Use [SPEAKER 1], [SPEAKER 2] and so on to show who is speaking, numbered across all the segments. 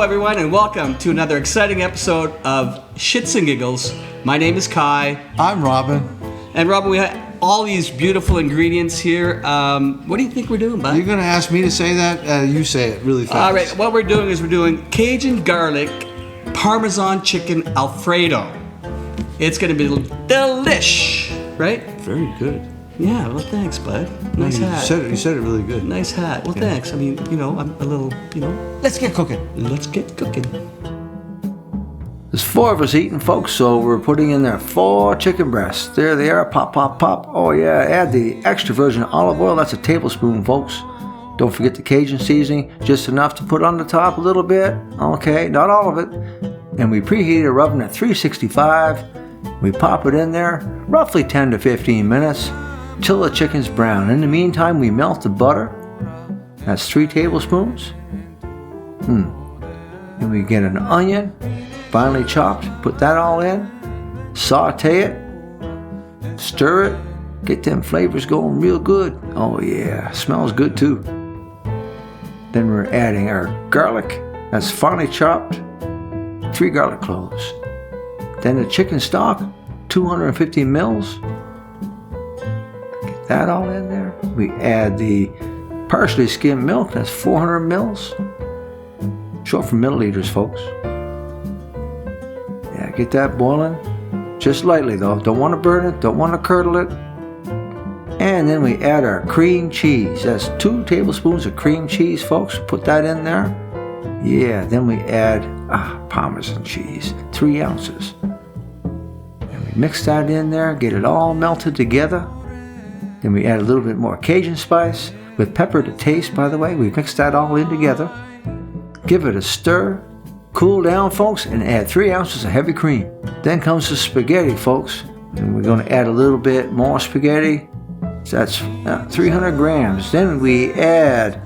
[SPEAKER 1] everyone, and welcome to another exciting episode of Shits and Giggles. My name is Kai.
[SPEAKER 2] I'm Robin.
[SPEAKER 1] And Robin, we have all these beautiful ingredients here. What do you think we're doing, bud?
[SPEAKER 2] You're going to ask me to say that? You say it really fast.
[SPEAKER 1] All right, what we're doing is we're doing Cajun garlic Parmesan chicken Alfredo. It's going to be delish, right?
[SPEAKER 2] Very good.
[SPEAKER 1] Yeah, well, thanks, bud. Nice hat.
[SPEAKER 2] You said it really good.
[SPEAKER 1] Nice hat. Well, thanks. I mean, I'm a little,
[SPEAKER 2] Let's get cooking.
[SPEAKER 1] Let's get cooking.
[SPEAKER 3] There's 4 of us eating, folks, so we're putting in there 4 chicken breasts. There they are, pop, pop, pop. Oh yeah, add the extra virgin olive oil. That's a tablespoon, folks. Don't forget the Cajun seasoning, just enough to put on the top a little bit. Okay, not all of it. And we preheated our oven at 365. We pop it in there, roughly 10 to 15 minutes, till the chicken's brown. In the meantime, we melt the butter. That's 3 tablespoons. And we get an onion, finely chopped, put that all in, sauté it, stir it, get them flavors going real good. Oh yeah, smells good too. Then we're adding our garlic, that's finely chopped, 3 garlic cloves. Then the chicken stock, 250 mils. Get that all in there. We add the parsley skimmed milk, that's 400 mils. Short for milliliters, folks. Yeah, get that boiling. Just lightly though. Don't want to burn it, don't want to curdle it. And then we add our cream cheese. That's 2 tablespoons of cream cheese, folks. Put that in there. Yeah, then we add Parmesan cheese, 3 ounces. And we mix that in there, get it all melted together. Then we add a little bit more Cajun spice with pepper to taste, by the way. We mix that all in together. Give it a stir. Cool down, folks, and add 3 ounces of heavy cream. Then comes the spaghetti, folks. And we're going to add a little bit more spaghetti. So that's 300 grams. Then we add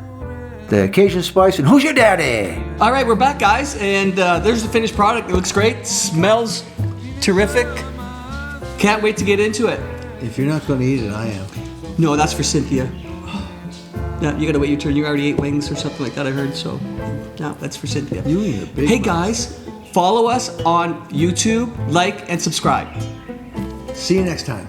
[SPEAKER 3] the Cajun spice, and who's your daddy?
[SPEAKER 1] All right, we're back, guys, and there's the finished product. It looks great, smells terrific. Can't wait to get into it.
[SPEAKER 2] If you're not going to eat it, I am.
[SPEAKER 1] No, that's for Cynthia. Yeah, you gotta wait your turn. You already ate wings or something like that, I heard, so no, that's for Cynthia.
[SPEAKER 2] You eat a big
[SPEAKER 1] Hey
[SPEAKER 2] one.
[SPEAKER 1] guys, follow us on YouTube, like, and subscribe.
[SPEAKER 2] See you next time.